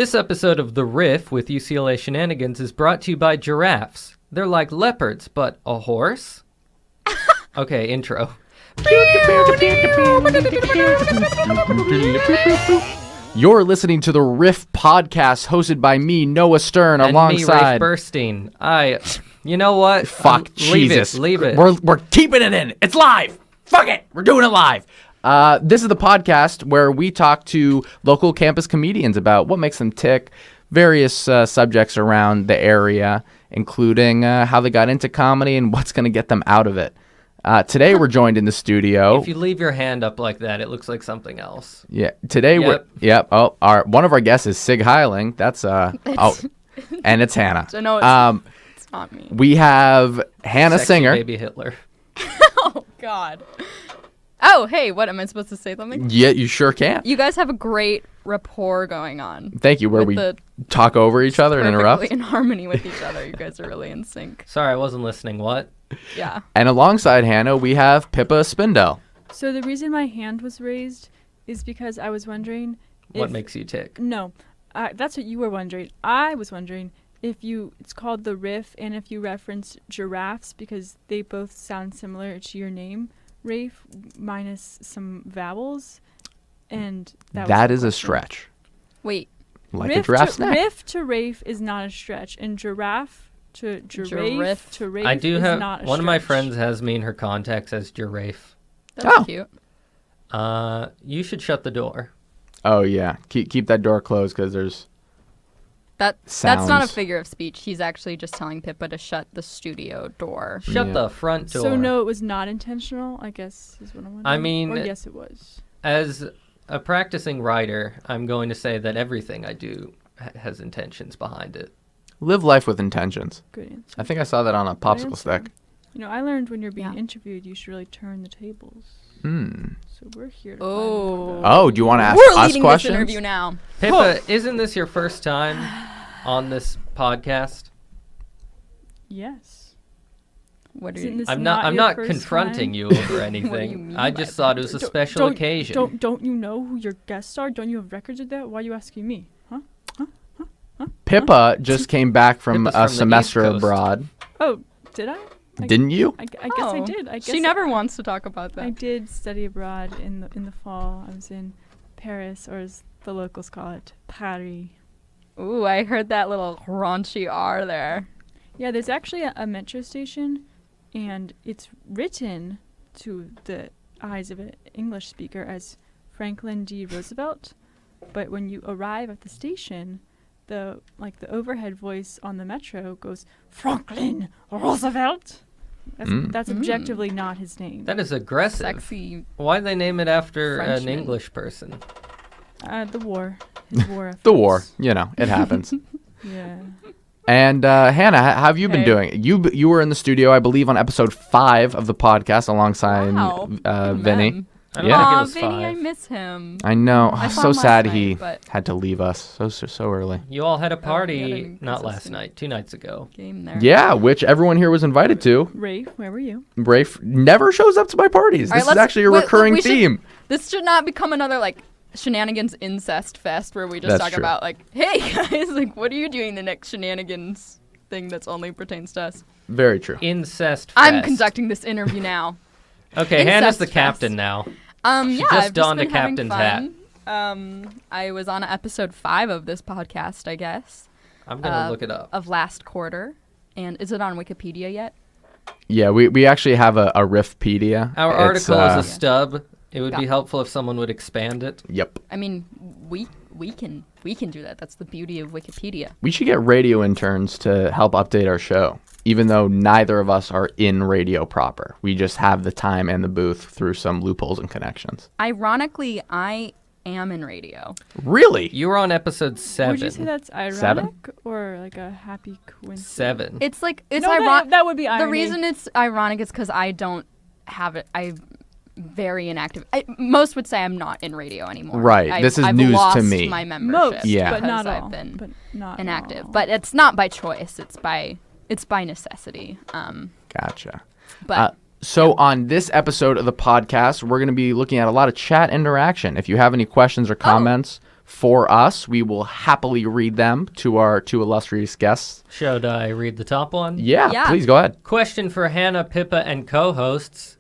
This episode of The Riff with UCLA Shenanigans is brought to you by giraffes. They're like leopards, but a horse? Okay, intro. You're listening to the Riff podcast hosted by me, Noah Stern, And alongside... me, Rafe Burstein. You know what? Fuck, Jesus. Leave it. We're keeping it in. It's live. Fuck it. We're doing it live. This is the podcast where we talk to local campus comedians about what makes them tick, various subjects around the area, including how they got into comedy and what's going to get them out of it. Today we're joined in the studio. If you leave your hand up like that, it looks like something else. Yeah. Today Oh, one of our guests is Sig Heiling. That's and it's Hannah. So no, it's not me. We have Hannah Sexy Singer. Baby Hitler. Oh God. Oh, hey, what am I supposed to say something? Yeah, you sure can. You guys have a great rapport going on. Thank you. Where we talk over each other and interrupt. Perfectly in harmony with each other. You guys are really in sync. Sorry, I wasn't listening. What? Yeah. And alongside Hannah, we have Pippa Spindel. So the reason my hand was raised is because I was wondering What makes you tick? No, that's what you were wondering. I was wondering if it's called the Riff, and if you reference giraffes because they both sound similar to your name, Rafe, minus some vowels, and that is a stretch. Wait. Like a giraffe's neck. Riff to Rafe is not a stretch, and giraffe to giraffe to Rafe I do is have not a one of my stretch. friends has me in her contacts as giraffe. That's cute. You should shut the door. Oh yeah, keep that door closed because there's That's not a sounds. figure of speech. He's actually just telling Pippa to shut the studio door. Shut the front door. So no, it was not intentional, I guess is what I'm wondering. I mean, or yes, it was. As a practicing writer, I'm going to say that everything I do has intentions behind it. Live life with intentions. Good answer. I think I saw that on a Good popsicle answer. stick. You know, I learned when you're being Yeah. interviewed, you should really turn the tables. Hmm. So we're here to Oh. find out. Oh, do you want to ask We're us leading questions? this interview now. Pippa, isn't this your first time on this podcast? Yes. What are Isn't you? this I'm not not your first confronting time? you over you anything. mean I by just thought it was a special occasion. Don't you know who your guests are? Don't you have records of that? Why are you asking me? Huh? Pippa just came back from Pippa's a from the semester East Coast. abroad. Oh, did I? Didn't you? I guess I did. I guess She never wants to talk about that. I did study abroad in the fall. I was in Paris, or as the locals call it, Paris. Ooh, I heard that little raunchy R there. Yeah, there's actually a metro station, and it's written to the eyes of an English speaker as Franklin D. Roosevelt. But when you arrive at the station, the overhead voice on the metro goes, Franklin Roosevelt. That's objectively not his name. That is aggressive. Sexy. Why'd they name it after Frenchman. an English person? The war. His war The war. efforts. You know, it happens. Yeah. And Hannah, how have you been Hey. doing? You were in the studio, I believe, on episode 5 of the podcast alongside Wow. Vinny. I don't Yeah. think it Aw, was Vinny, I 5. miss him. I know. I saw So him sad last he night, but- had to leave us so early. You all had a yeah, party, they're not last inconsistent. night, 2 nights ago. Game there. Yeah, which everyone here was invited to. Rafe, where were you? Rafe never shows up to my parties. All right, This is actually a recurring theme. This should not become another Shenanigans incest fest where we just That's talk true. about hey guys, what are you doing the next Shenanigans thing that's only pertains to us? Very true. Incest I'm fest. conducting this interview now. Okay, Incest Hannah's the fest. captain now. She Yeah, just I've donned been a captain's having fun. I was on episode 5 of this podcast, I guess, I'm going to look it up. of last quarter. And is it on Wikipedia yet? Yeah, we actually have a Riffpedia. Our It's, article is a stub. It would be Yeah. helpful if someone would expand it. Yep. I mean, we can do that. That's the beauty of Wikipedia. We should get radio interns to help update our show, even though neither of us are in radio proper. We just have the time and the booth through some loopholes and connections. Ironically, I am in radio. Really? You were on episode 7. Would you say that's ironic 7? or like a happy coincidence? 7. It's it's No, ironic. that would be irony. The reason it's ironic is because I don't have it. I'm very inactive. Most would say I'm not in radio anymore. Right. This is I've news to lost me. my membership. Most, Yeah. but not because all. I've been but not inactive. all. But it's not by choice. It's by necessity. Gotcha. But So on this episode of the podcast, we're going to be looking at a lot of chat interaction. If you have any questions or comments for us. We will happily read them to our two illustrious guests. Should I read the top one? Yeah, please go ahead. Question for Hannah, Pippa, and co-hosts.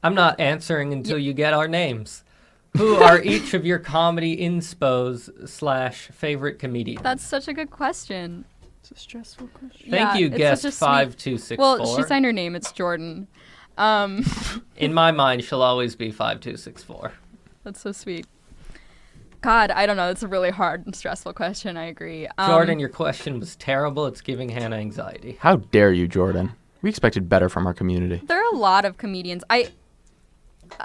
I'm not answering until you get our names. Who are each of your comedy inspos / favorite comedians? That's such a good question. It's a stressful question. Thank you, it's guest such a sweet- 5264. Well, she signed her name. It's Jordan. In my mind, she'll always be 5264. That's so sweet. God, I don't know. It's a really hard and stressful question. I agree. Jordan, your question was terrible. It's giving Hannah anxiety. How dare you, Jordan? We expected better from our community. There are a lot of comedians.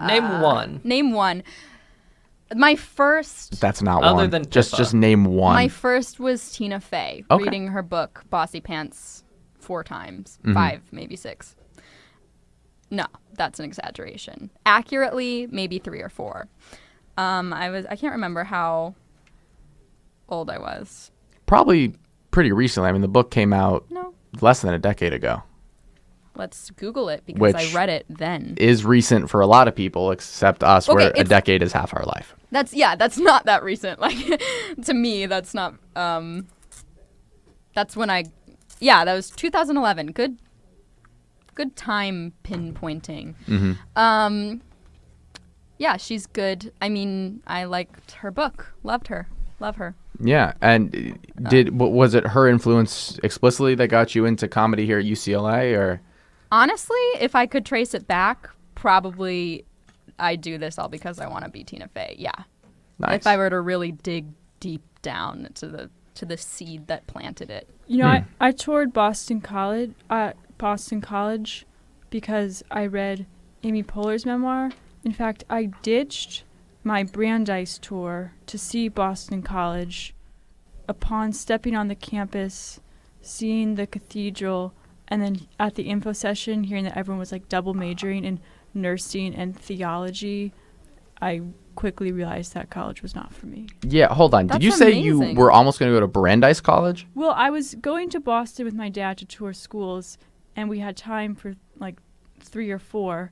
Name one. Name one. My first. That's not Other one. than just Pippa. name one. My first was Tina Fey, Okay. reading her book Bossy Pants 4 times, Mm-hmm. 5, maybe 6. No, that's an exaggeration. Accurately, maybe 3 or 4. I can't remember how old I was. Probably pretty recently. I mean, the book came out No, less than a decade ago. let's Google it because Which I read it then. Is recent for a lot of people, except us, Okay, where a it's- decade is half our life. That's not that recent. Like to me, that's not. That's when that was 2011. Good time pinpointing. Mm-hmm. Yeah, she's good. I mean, I liked her book. Loved her. Love her. Yeah, and was it her influence explicitly that got you into comedy here at UCLA, or? Honestly, if I could trace it back, probably I do this all because I want to be Tina Fey. Yeah. Nice. If I were to really dig deep down to the seed that planted it. You know, I toured Boston College because I read Amy Poehler's memoir. In fact, I ditched my Brandeis tour to see Boston College. Upon stepping on the campus, seeing the cathedral, and then at the info session, hearing that everyone was like double majoring in nursing and theology, I quickly realized that college was not for me. Yeah, hold on. Did That's you say you amazing. were almost going to go to Brandeis College? Well, I was going to Boston with my dad to tour schools, and we had time for like 3 or 4,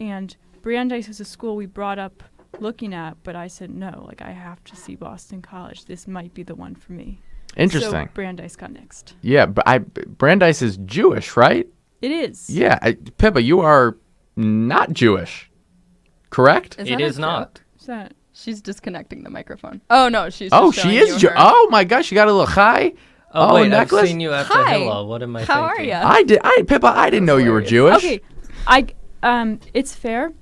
and Brandeis was a school we brought up looking at, but I said no, like I have to see Boston College. This might be the one for me. Interesting. So Brandeis got next. Yeah, but Brandeis is Jewish, right? It is. Yeah, Pippa, you are not Jewish, correct? Is It that a is not. joke? Is that She's disconnecting the microphone. Oh no, she's. Oh, just she showing is. you her- Oh my gosh, you got a little high. Oh, wait, necklace. I've seen you after Hi. hello. What am I How are thinking? ya? Pippa, I didn't know you were hilarious. Jewish. okay? It's fair.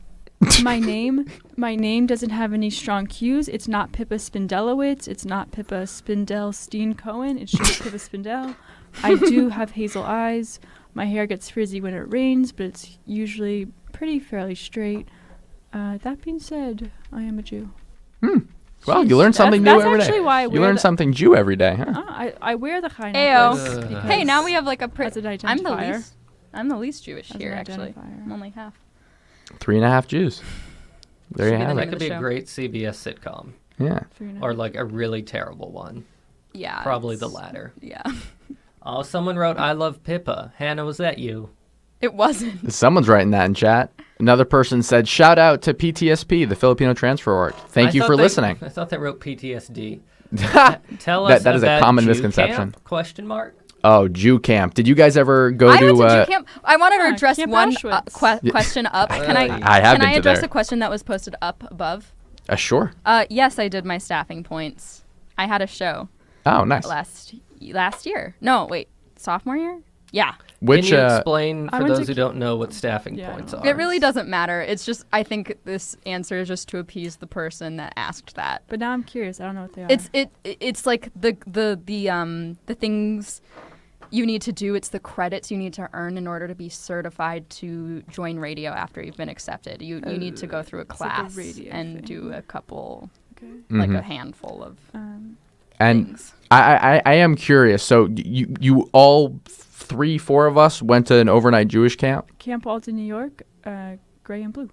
My name doesn't have any strong cues. It's not Pippa Spindelowitz. It's not Pippa Spindel Cohen. It's just Pippa Spindel. I do have hazel eyes. My hair gets frizzy when it rains, but it's usually fairly straight. That being said, I am a Jew. Well, you learn something new that's every day. actually why I You wear learn the- something Jew every day, huh? I wear the high Ayo. necklace because Hey, now we have like a. as an I'm the identifier. least. I'm the least Jewish As an here, actually. identifier. I'm only half. 3.5 Jews. There you Should be have the it. That could the be a show. great CBS sitcom. Yeah. 3.5. Or like a really terrible one. Yeah. Probably the it's- latter. Yeah. Oh, someone wrote, I love Pippa. Hannah, was that you? It wasn't. Someone's writing that in chat. Another person said, shout out to PTSP, the Filipino Transfer Org. Thank you for listening. I thought they wrote PTSD. that Tell us is a about common Jew misconception. Camp? Question mark. Oh, Jew camp. Did you guys ever go I to... went to Jew camp. I wanted to Yeah, address Camp one Auschwitz. question up. Can I? I have Can been I to address there. a question that was posted up above? Sure. Yes, I did my staffing points. I had a show Oh, nice. last year. No, wait, sophomore year? Yeah. Which, Can you explain I for went those to who don't know what staffing Yeah, I points don't are? It really doesn't matter. It's just I think this answer is just to appease the person that asked that. But now I'm curious. I don't know what they are. It's like the things you need to do. It's the credits you need to earn in order to be certified to join radio after you've been accepted. You need to go through a like a class radio and thing. do a couple, okay. like Mhm. a handful of and things. I am curious. So you all 3-4 of us went to an overnight Jewish camp? Camp Alton, New York, gray and blue.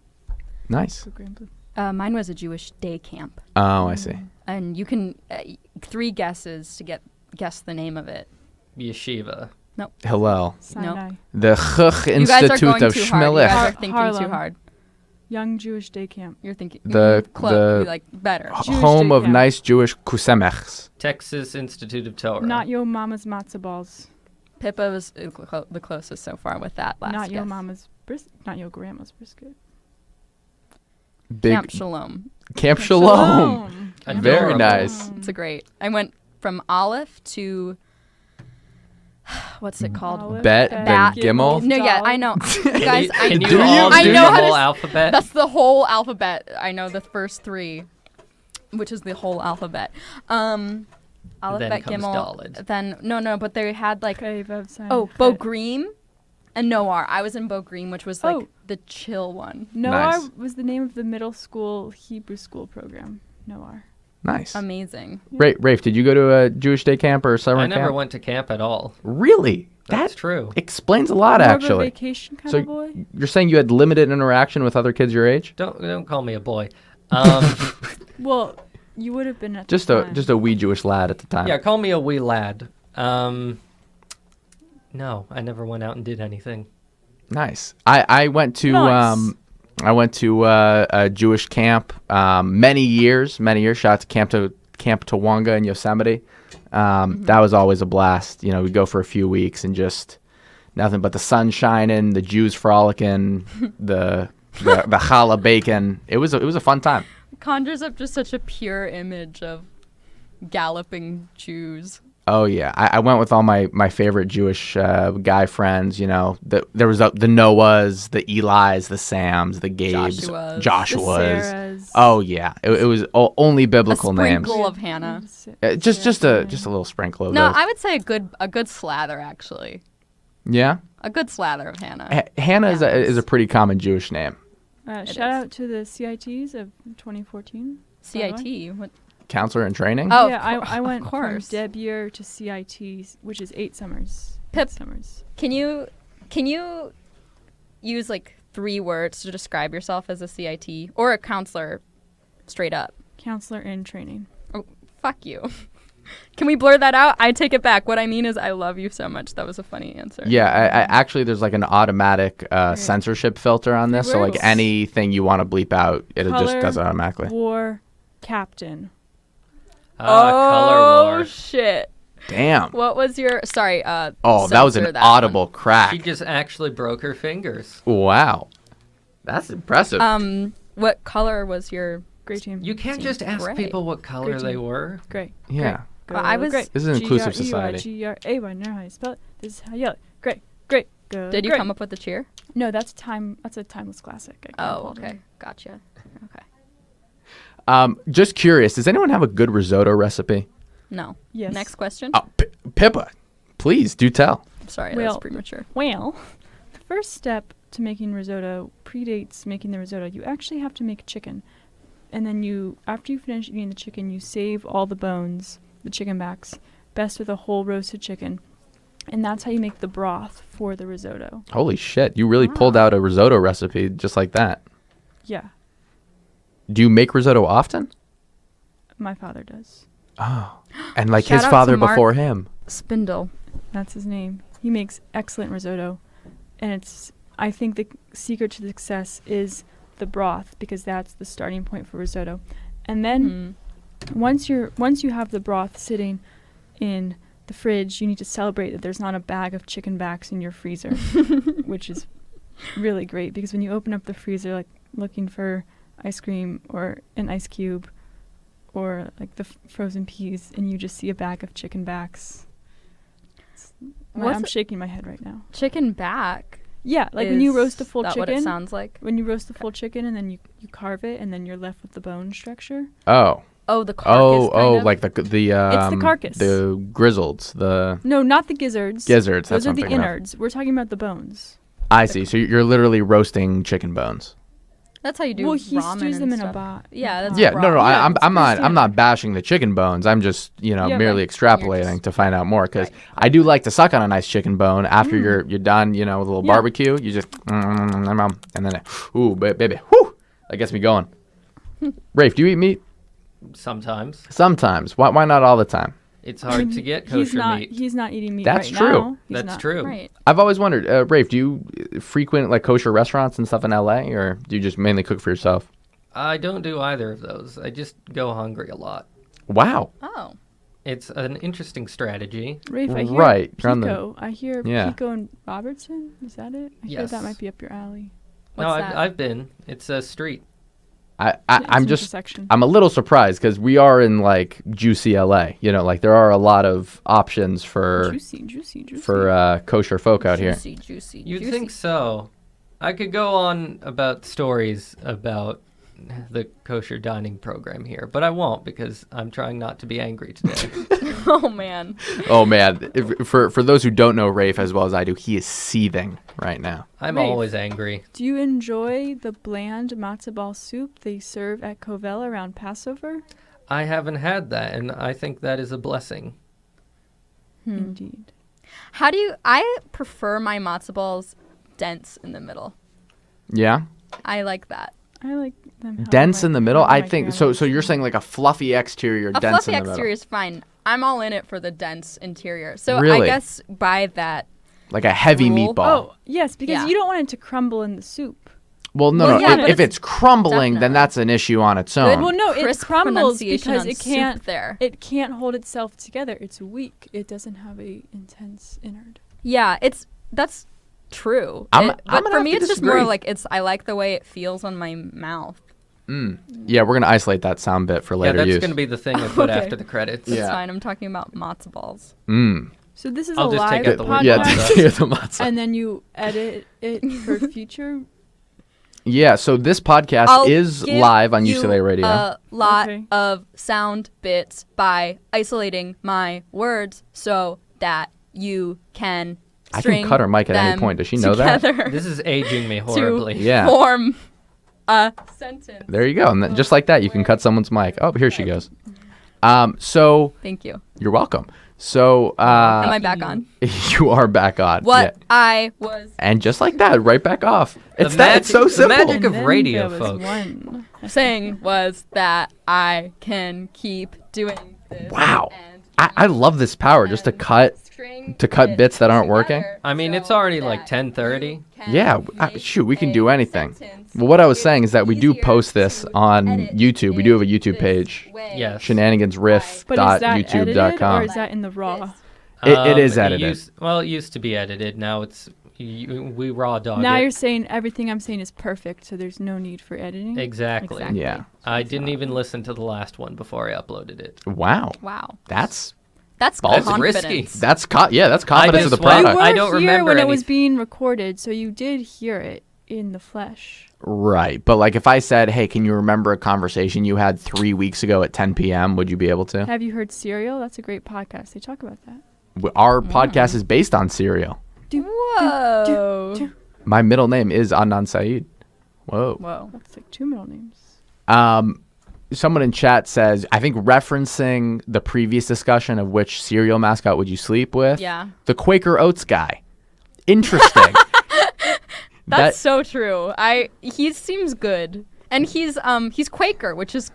Nice. So gray and blue. Mine was a Jewish day camp, Oh, I see. and you can 3 guesses to guess the name of it. Yeshiva. Hillel. Sinai. The Chuch You guys are Institute going of too hard. You Shmilech. guys are thinking too Harlem. hard. Young Jewish Day Camp. You're thinking The- close, like better. Jewish home day of camp. nice Jewish kusemechs. Texas Institute of Torah. Not Yo Mama's matzo balls. Pippa was the closest so far with that last Not Yo guess. Mama's not Yo Grandma's brisket. Big Camp Shalom. Camp Shalom. Adorable. Very nice. It's a great. I went from Aleph to what's it called? Olive, Bet, then Gimel. No, yeah, I know. Guys, Can you Do all you? do I know the how to whole s- alphabet? that's the whole alphabet. I know the first three, which is the whole alphabet. Aleph, Then Bet, comes Gimel. Dalet. Then no, but they had like Okay, Vav, Sin, Bo Het. Greem and Noar. I was in Bo Greem, which was like Oh. the chill one. Noar Nice. was the name of the middle school Hebrew school program. Noar. Nice. Amazing. Rafe, did you go to a Jewish day camp or summer I camp? never went to camp at all. Really? That's That true. explains a lot, More of a actually. vacation kind So of boy. you're saying you had limited interaction with other kids your age? Don't call me a boy. Well, you would have been at Just the a time. just a wee Jewish lad at the time. Yeah, call me a wee lad. No, I never went out and did anything. Nice. I went to Nice. a Jewish camp many years. Shout out to Camp Tawonga in Yosemite. That was always a blast. You know, we'd go for a few weeks and just nothing but the sun shining, the Jews frolicking, the challah bacon. It was a fun time. Conjures up just such a pure image of galloping Jews. Oh yeah, I went with all my favorite Jewish guy friends. You know, there was the Noahs, the Eli's, the Sams, the Gabes, Joshuas. The Joshuas. Sarahs. Oh yeah, it was only biblical a names. sprinkle of Hannah. Just a little sprinkle of No, those. I would say a good slather actually. Yeah, A good slather of Hannah. Hannah is Yeah. a pretty common Jewish name. It Shout is. out to the CITs of 2014. CIT. What? Counselor in training. Oh, yeah, I went of from course. Debier to CIT, which is 8 summers. Pip. 8 summers. Can you use like 3 words to describe yourself as a CIT or a counselor, straight up? Counselor in training. Oh, fuck you. Can we blur that out? I take it back. What I mean is I love you so much. That was a funny answer. Yeah, I actually there's like an automatic censorship filter on this, so like Words. anything you want to bleep out, it just Color, does it automatically. War, captain. Color war. Shit. Damn. What was your sorry, Oh, that was an censor that audible She crack. just actually broke her fingers. Wow, that's impressive. one. What color was your Great team. You can't just ask Great. people what color Great they team. were. Great. yeah. Go I was- great. This is an inclusive society. G-R-E-Y-G-R-A-Y. Know how you spell it. This is how you yell it. Great. Great. Go Did you great. come up with the cheer? No, that's a timeless classic. I can't Oh, pull it okay. in. Gotcha. Okay. Just curious, does anyone have a good risotto recipe? No. Yes. Next question. Oh, Pippa, please do tell. Sorry, that Well- was premature. Well, the first step to making risotto predates making the risotto. You actually have to make chicken. And then after you finish eating the chicken, you save all the bones, the chicken backs, best with a whole roasted chicken. And that's how you make the broth for the risotto. Holy shit, you really pulled out a risotto recipe just like that. Yeah, Do you make risotto often? my father does. Oh, and like Shout his out father to Mark. before him. Spindel. That's his name. He makes excellent risotto. And I think the secret to success is the broth, because that's the starting point for risotto. And then once you have the broth sitting in the fridge, you need to celebrate that there's not a bag of chicken backs in your freezer, which is really great, because when you open up the freezer, like looking for ice cream or an ice cube or like the frozen peas, and you just see a bag of chicken backs. What's I'm it- shaking my head right now. Chicken back. Yeah, like when you roast a Is full that chicken. what it sounds like? When you roast the full chicken and then you carve it, and then you're left with the bone structure. Oh, Oh, the carcass. kind of? like the carcass. the grizzleds, the No, not the gizzards. gizzards. Those That's are what the I'm thinking of. innards. We're talking about the bones. I see. So you're literally roasting chicken bones. That's how you do Well, he ramen stews and them in a stuff. pot. Yeah, that's Yeah, raw. no. Yeah, I'm it's not. pretty I'm not standard. bashing the chicken bones. I'm just, Yeah, merely right. extrapolating just- to find out more, because Right. I do like to suck on a nice chicken bone after you're done. With a little Yeah. barbecue. You just and then ooh, baby, whoo, that gets me going. Rafe, do you eat meat? Sometimes. Sometimes. Why not all the time? It's hard to get kosher meat. He's not eating meat That's right true. now. He's That's not. true. Right. I've always wondered, Rafe, do you frequent like kosher restaurants and stuff in LA, or do you just mainly cook for yourself? I don't do either of those. I just go hungry a lot. Wow. Oh. It's an interesting strategy. Rafe, I hear Right, you're on the- Pico. I hear Yeah. Pico and Robertson. Is that it? I hear Yes. that might be up your alley. No, What's that? I've been. It's a street. I'm It's just intersection. I'm a little surprised because we are in like juicy LA. You know, like there are a lot of options for Juicy. kosher folk out here. Juicy. You'd think so. I could go on about stories about the kosher dining program here, but I won't because I'm trying not to be angry today. Oh, man. Oh man, for those who don't know Rafe as well as I do, he is seething right now. I'm Rafe. always angry. Do you enjoy the bland matzo ball soup they serve at Covell around Passover? I haven't had that, and I think that is a blessing. Indeed. How do you... I prefer my matzo balls dense in the middle. Yeah, I like that. I like them. dense in the middle. how I my think so. grandma's So you're do. saying like a fluffy exterior, A dense fluffy in the exterior middle, is fine. I'm all in it for the dense interior. So Really? I guess by that... like a heavy Rule? meatball. Oh, yes, because Yeah. you don't want it to crumble in the soup. Well, no, Well, no. yeah, but if it's crumbling, then definitely- that's an issue on its own. Well, no, it Crisp crumbles pronunciation because on it soup can't. there. It can't hold itself together. It's weak. It doesn't have a intense innard. Yeah, that's true. I'm but gonna for have me, to it's just disagree. more like I like the way it feels on my mouth. Yeah, we're gonna isolate that sound bit for Yeah, later that's use. going to be the thing I put Okay. after the credits. That's Yeah. fine. I'm talking about matzo balls. So this is I'll a just take live out the word Yeah, podcast, yeah, the matzo. and then you edit it for future. Yeah, so this podcast I'll is give live on you UCLA Radio. A lot Okay. of sound bits by isolating my words so that you can I can string cut her mic at any them point. Does she know that? together This is aging me to horribly. Yeah. form a sentence. There you go. And then, just like that, you can cut someone's mic. Oh, here she goes. So Thank you. you're welcome. So Am I back on? you are back on. What Yeah. I was And just like that, right back off. It's The that. It's so magic- the simple. magic And of then radio, there was folks. one. saying was that I can keep doing this. Wow. and I love this power just to cut. string cut bits that aren't together working? I mean, it's so already like that 10:30. you can Yeah, make shoot, we can a do anything. sentence. Well, what I was It's saying is that we do easier post this to on edit YouTube. We do have a in YouTube this page. way. Yes. Shenanigansriff.youtube.com. But is that edited or is that in the raw? It is edited. It used to be edited. Now we raw dog Now it. you're saying everything I'm saying is perfect, so there's no need for editing. Exactly. Exactly. Yeah. I didn't even listen to the last one before I uploaded it. Wow. Wow. That's That's Balls. That's risky. confidence. that's confidence of the just went- You product. were I don't here remember when it any- was being recorded, so you did hear it in the flesh. Right. But like if I said, "Hey, can you remember a conversation you had 3 weeks ago at 10 p.m.?" Would you be able to? Have you heard Serial? That's a great podcast. They talk about that. Our podcast is based on Serial. Whoa. My middle name is Adnan Saeed. Whoa. Whoa. That's like 2 middle names. Someone in chat says, I think referencing the previous discussion of which cereal mascot would you sleep with? Yeah. The Quaker Oats guy. Interesting. That's so true. He seems good. And he's Quaker, which is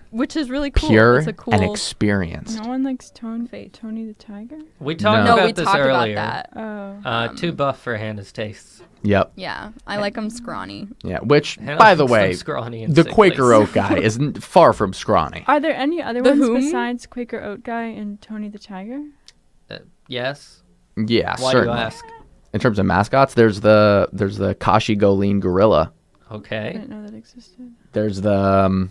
really cool. Pure It's a cool and experienced. No one likes Tony the Tiger? We talked No. No, we about this talked earlier. about that. Oh. Too buff for Hannah's tastes. Yep. Yeah. I like him scrawny. Yeah. Which, Hannah by the likes way, them scrawny and the sickly. Quaker Oat guy isn't far from scrawny. Are there any other The ones whom? besides Quaker Oat Guy and Tony the Tiger? Yes. Yeah, Why certainly. do you ask? In terms of mascots, there's the Kashi Goleen gorilla. I Okay. didn't know that existed. There's the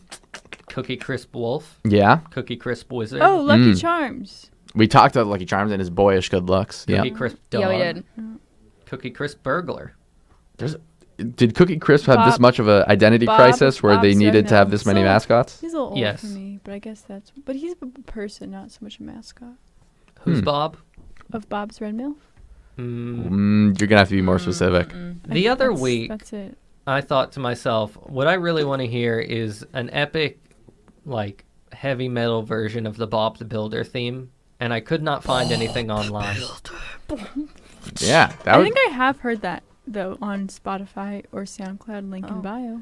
Cookie Crisp Wolf. yeah. Cookie Crisp Wizard. Oh, Lucky Charms. We talked about Lucky Charms and his boyish good looks. Yeah. Cookie Crisp Dog. Yeah, we did. Cookie Crisp Burglar. Did Cookie Crisp have this Bob- much of an identity Bob- crisis where they Bob's needed to Red have this many Mill. mascots? He's a little old Yes. for me, but I guess that's... But he's a person, not so much a mascot. Who's Bob? Of Bob's Red Mill? You're gonna have to be more specific. The other That's- week, That's it. I thought to myself, what I really want to hear is an epic, like, heavy metal version of the Bob the Builder theme, and I could not find anything online. Yeah, that I would. think I have heard that, though, on Spotify or SoundCloud, link in bio.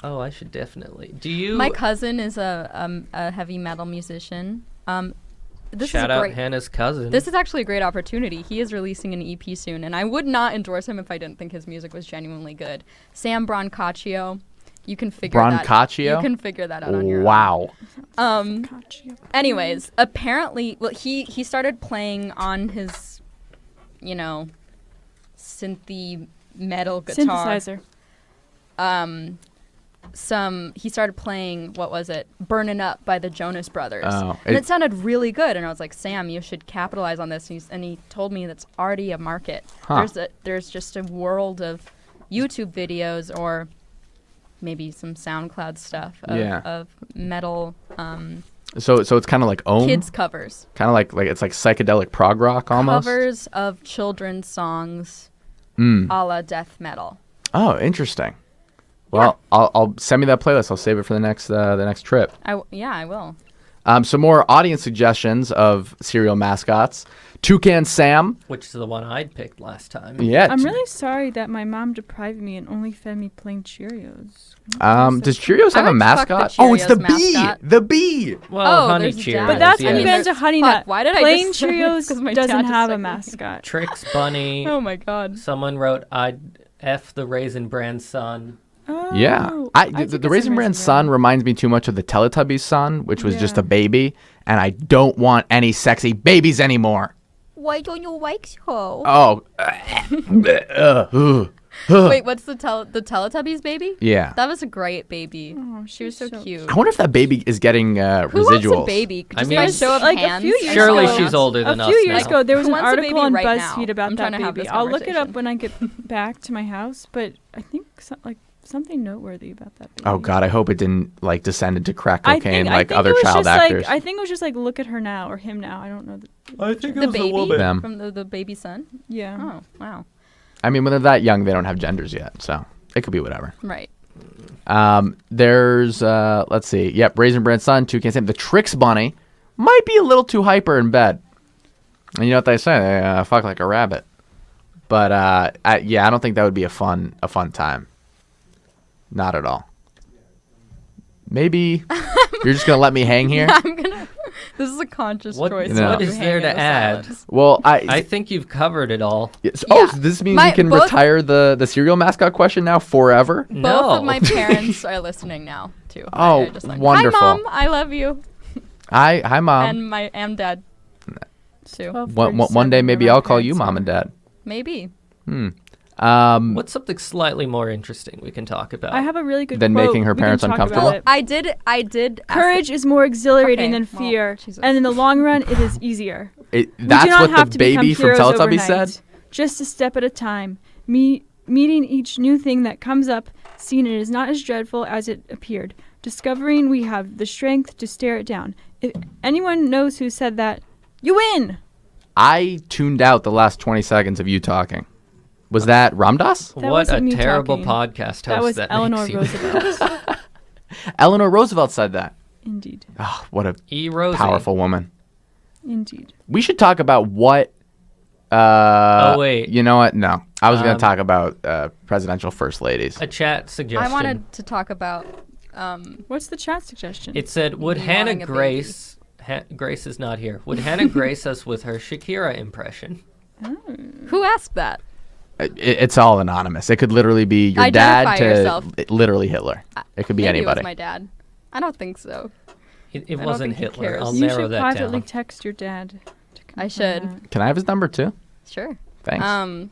Oh, I should definitely. Do you? My cousin is a heavy metal musician. this Shout is out great. Hannah's cousin. This is actually a great opportunity. He is releasing an EP soon, and I would not endorse him if I didn't think his music was genuinely good. Sam Brancaccio, you can figure Brancaccio? You can figure that out on your Wow. own. Anyways, apparently, well, he started playing on his, synthy metal guitar. Synthesizer. He started playing, what was it? Burnin' Up by the Jonas Brothers. Oh, and it sounded really good. And I was like, Sam, you should capitalize on this. And he told me that's already a market. Huh. There's just a world of YouTube videos or maybe some SoundCloud stuff of metal So it's kind of like kids covers. Kind of like it's like psychedelic prog rock almost. Covers of children's songs a la death metal. Oh, interesting. Well, I'll send me that playlist. I'll save it for the next trip. I will. Some more audience suggestions of cereal mascots. Toucan Sam. which is the one I'd picked last time. Yeah. I'm really sorry that my mom deprived me and only fed me plain Cheerios. Does Cheerios have a would fuck the mascot? Oh, it's the Cheerios mascot. bee. The bee. Well, Honey there's Cheerios. Dad. But that's yeah. compared to Honey Nut. Why did I Plain just say that? 'Cause my Cheerios dad doesn't just have a said- mascot. Trix Bunny. Oh my god. Someone wrote, I'd F the Raisin Bran Sun. Oh, Yeah. The Raisin Bran Sun reminds me too much of the Teletubbies Sun, which was just a baby, and I don't want any sexy babies anymore. Why don't you like so? Oh. Wait, what's the Teletubbies baby? Yeah. That was a great baby. Oh, She was so cute. I wonder if that baby is getting Who residuals. wants a baby? I Just mean, by show of like hands. a few years Surely ago, she's older than a us few years now. ago, there was Who an wants a article baby on right BuzzFeed now? about I'm trying that to have baby. this I'll look it up conversation. when I get back to my house, but I think something noteworthy about that baby. Oh God, I hope it didn't descend into crack I cocaine think like it other was child just actors. I think it was just like look at her now or him now. I don't know. I think The baby Them. from the baby son. Yeah. Oh wow. I mean, when they're that young, they don't have genders yet, so it could be whatever. Right. There's let's see. Yep, Raisin Bran Sun, Toucan Sam. The Trix Bunny might be a little too hyper in bed. And you know what they say? They fuck like a rabbit. But I don't think that would be a fun time. Not at all. Maybe you're just gonna let me hang here. This is a conscious What- choice. No. what to is hang there in to the add? silence. Well, I think you've covered it all. Yes. Yeah. Oh, so this means My- you can both- retire the cereal mascot question now forever? Both No. of my parents are listening now too. Oh, They're just like, wonderful. Hi mom, I love you, Hi, Mom. and dad too. One day maybe I'll call you Mom and Dad. Maybe. What's something slightly more interesting we can talk about? I have a really good Than quote. making her We can parents talk about uncomfortable? it. I did. ask Courage is more exhilarating Okay, than well, fear, Jesus. and in the long run, it is easier. That's We do not what have the to become baby from heroes Teletubbies overnight. said? Just a step at a time. Meeting each new thing that comes up, seeing it is not as dreadful as it appeared. Discovering we have the strength to stare it down. If anyone knows who said that, you win! I tuned out the last 20 seconds of you talking. Was that Ramdas? That what wasn't a me terrible talking. podcast host That was Eleanor makes you. Roosevelt. Eleanor Roosevelt said that. Indeed. Oh, what a E. Rosie. powerful woman. Indeed. We should talk about what... Oh, wait. You know what? No. I was going to talk about presidential first ladies. A chat suggestion. I wanted to talk about. What's the chat suggestion? It said, would Me Hannah wanting a Grace... Grace is not here. Would Hannah grace us with her Shakira impression? Who asked that? It's all anonymous. It could literally be your Identify dad to yourself. Literally Hitler. It could be Maybe anybody. It was my dad. I don't think so. It don't wasn't think he Hitler. cares. I'll you narrow should that privately down. text your dad. to I confirm should. that. Can I have his number too? Sure. Thanks.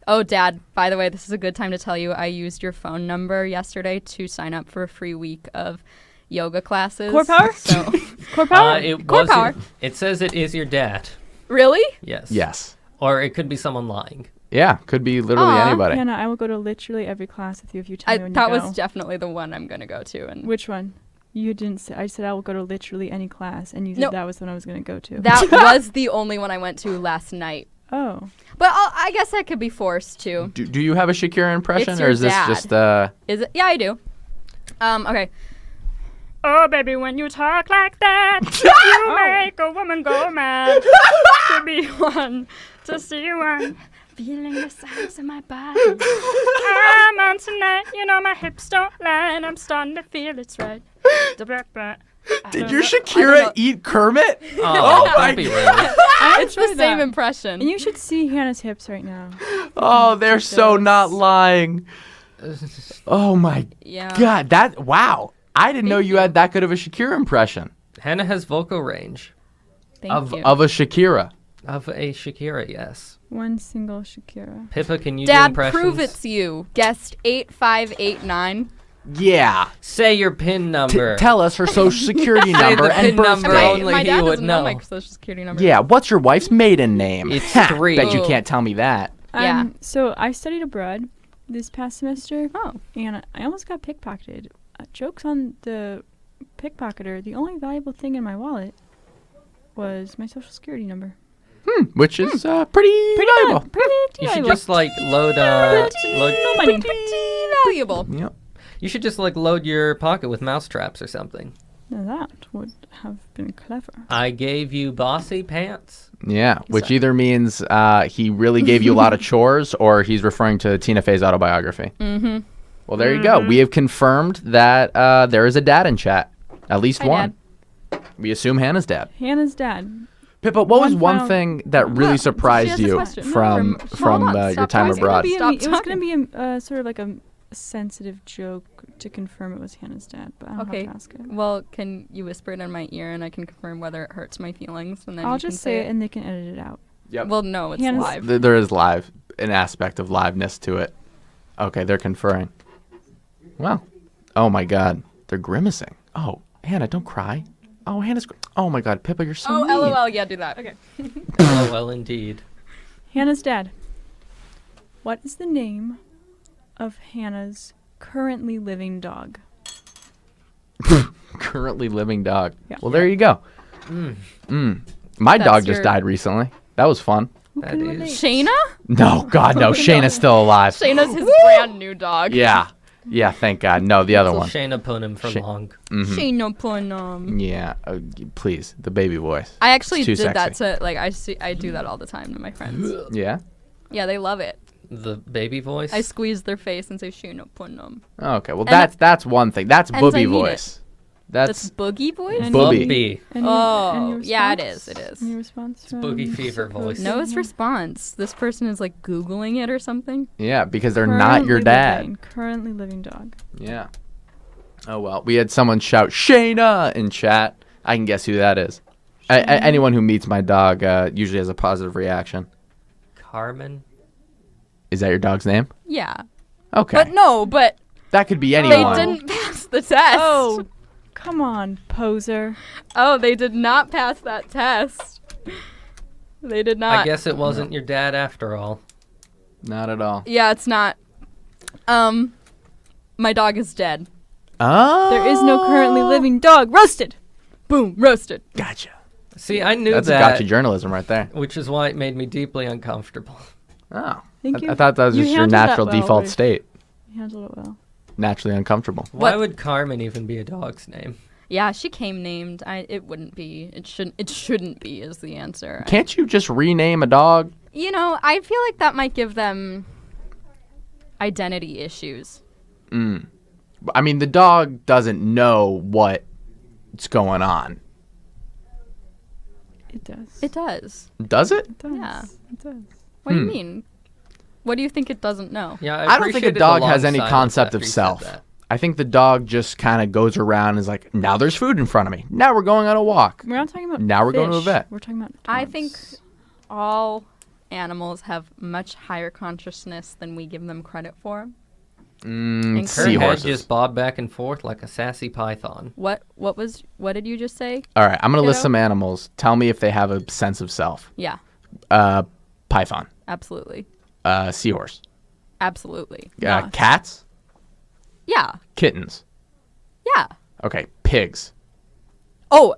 Oh, Dad, by the way, this is a good time to tell you I used your phone number yesterday to sign up for a free week of yoga classes. Core power? So, Core power? It Core wasn't- power. It says it is your dad. really? Yes. Yes. Or it could be someone lying. Yeah, could be literally Aw. anybody. Hannah, I will go to literally every class with you if you tell me when you That go. was definitely the one I'm going to go to. And Which one? You didn't say. I said I will go to literally any class, and you said No. that was the one I was going to go to. that was the only one I went to last night. Oh. But I guess I could be forced to. Do you have a Shakira impression, It's or your is this dad. just Is it? Yeah, I do. Okay. Oh, baby, when you talk like that, you make a woman go mad. To be one, to see one, feeling the size of my body. I'm on tonight, you know my hips don't lie, and I'm starting to feel it's right. Did your Shakira eat Kermit? Oh, don't be rude. It's the same impression. And you should see Hannah's hips right now. Oh, they're so not lying. Oh my Yeah. God, wow. I didn't know you had that good of a Shakira impression. Hannah has vocal range Thank you. Of a Shakira. of a Shakira, yes. One single Shakira. Pippa, can you do Dad, impressions? prove it's you. Guest 8589. Yeah. Say your PIN number. Tell us her social security number the and PIN number. birthday. Only my he dad would doesn't know know. my social security number. Yeah, what's your wife's maiden name? It's Ha, 3. Bet you Oh. can't tell me that. Yeah. So I studied abroad this past semester, Oh. and I almost got pickpocketed. Jokes on the pickpocketer. The only valuable thing in my wallet was my social security number. Which is pretty valuable. Pretty You should valuable. just like load No money. Pretty valuable. Yep. you should just like load your pocket with mouse traps or something. Now that would have been clever. I gave you bossy pants. Yeah, which either means he really gave you a lot of chores or he's referring to Tina Fey's autobiography. Mm-hmm. Well, there you go. We have confirmed that there is a dad in chat. At least Hi, one. We assume Hannah's dad. Hannah's dad. Pippa, what was One one final- thing that really She surprised has a you question. No, from hold on, your stop time talking. abroad? Stop It was going talking. to be a sort of like a sensitive joke to confirm it was Hannah's dad, but I don't Okay. have to ask it. Well, can you whisper it in my ear and I can confirm whether it hurts my feelings? And then I'll you can just say it and they can edit it out. Yep. Well, no, it's Hannah's- live. There is an aspect of liveness to it. Okay, they're conferring. Well, oh my God, they're grimacing. Oh, Hannah, don't cry. Oh, oh my God, Pippa, you're so Oh, mean. LOL. Yeah, do that. Okay. Oh, well, indeed. Hannah's dad. What is the name of Hannah's currently living dog? Currently living dog. Yeah. Well, there you go. My That's dog just your- died recently. That was fun. Who That can is- relate? Shayna? No, God, no. Shayna's still alive. Shayna's his brand new dog. Yeah. Yeah, thank God. No, the other So one. Shayna put him for long. Shayna Punum. Yeah, please, the baby voice. I actually It's too did that sexy. to like I do that all the time to my friends. Yeah? Yeah, they love it. The baby voice. I squeeze their face and say Shayna Punum. Okay, well, And that's one thing. That's and booby I mean it. voice. That's That's boogie voice. And- Booby. Bubby. Any- Oh, any yeah, it response? is, it is. Any response from boogie fever voice. No, it's response. This person is like Googling it or something. Yeah, because they're not your dad. Currently living dog. Yeah. Oh, well, we had someone shout Shayna in chat. I can guess who that is. Anyone who meets my dog usually has a positive reaction. Carmen. Is that your dog's name? Yeah. Okay. But That could be they anyone. didn't pass the test. Oh, come on, poser. Oh, they did not pass that test. They did not. I guess it wasn't your dad after all. Not at all. Yeah, it's not. My dog is dead. Oh. There is no currently living dog. Roasted. Boom, roasted. Gotcha. See, I knew That's a that, gotcha journalism right there. which is why it made me deeply uncomfortable. Oh. Thank you. I thought that was You just your handled that natural well, default Riff. state. You handled it well. Naturally uncomfortable. Why What- would Carmen even be a dog's name? Yeah, she came named. It wouldn't be. It shouldn't be is the answer. Can't you just rename a dog? You know, I feel like that might give them identity issues. I mean, the dog doesn't know what's going on. It does. It does. Does it? It does. Yeah. It does. What do you mean? What do you think it doesn't know? Yeah, I don't think a appreciated the dog long has any silence concept after of you said self. that. I think the dog just kind of goes around and is like, now there's food in front of me. Now we're going on a walk. We're not talking about Now we're going to a fish. vet. We're talking about dogs. I think all animals have much higher consciousness than we give them credit for. Her head Seahorses. just bobbed back and forth like a sassy python. What did you just say? All right, I'm going to list Kiddo? some animals. Tell me if they have a sense of self. Yeah, Python. absolutely. Seahorse. Absolutely. Cats. Yeah. Kittens. Yeah. Okay, pigs. Oh,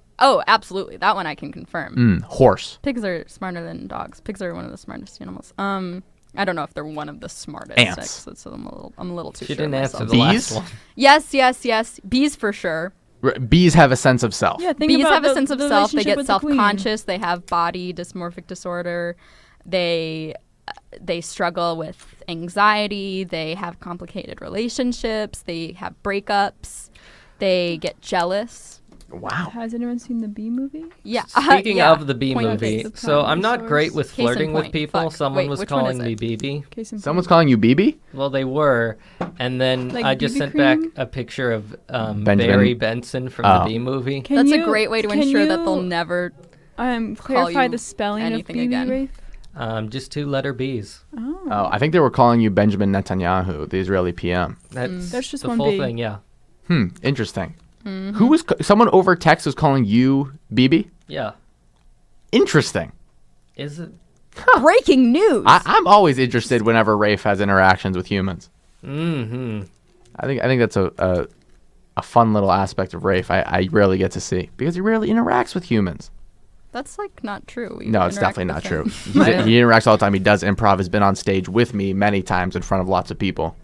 absolutely. That one I can confirm. Horse. Pigs are smarter than dogs. Pigs are one of the smartest animals. I don't know if they're one of the smartest. Ants. So I'm a little too She sure didn't answer myself. the Bees? last one. Yes. Bees for sure. Bees have a sense of self. Yeah, think Bees about have a the- sense of the self. They relationship get with the queen. self-conscious. They have body dysmorphic disorder. They struggle with anxiety. They have complicated relationships. They have breakups. They get jealous. Wow. Has anyone seen the Bee movie? Yeah. Speaking yeah. of the B Point movie, case. so I'm not Source. great with Case in flirting with point. people. Fuck. Someone Wait, was which one calling is me it? BB. Case in Someone's point. calling you BB? Well, they were, and then Like I just BB sent cream? back a picture of Benjamin. Barry Benson from Oh. the B movie. Can That's you- a great way to can ensure that they'll you, never. clarify you the spelling of anything BB, again. Rafe? Just 2 letter B's. Oh, I think they were calling you Benjamin Netanyahu, the Israeli PM. That's That's just the one full B. thing, yeah. Interesting. Mm-hmm. Who was someone over text was calling you BB? Yeah. Interesting. Is it? Breaking news. I'm always interested whenever Rafe has interactions with humans. Mm-hmm. I think that's a fun little aspect of Rafe I rarely get to see because he rarely interacts with humans. That's like not true. We No, it's interact definitely not with true. him. He interacts all the time. He does improv. Has been on stage with me many times in front of lots of people.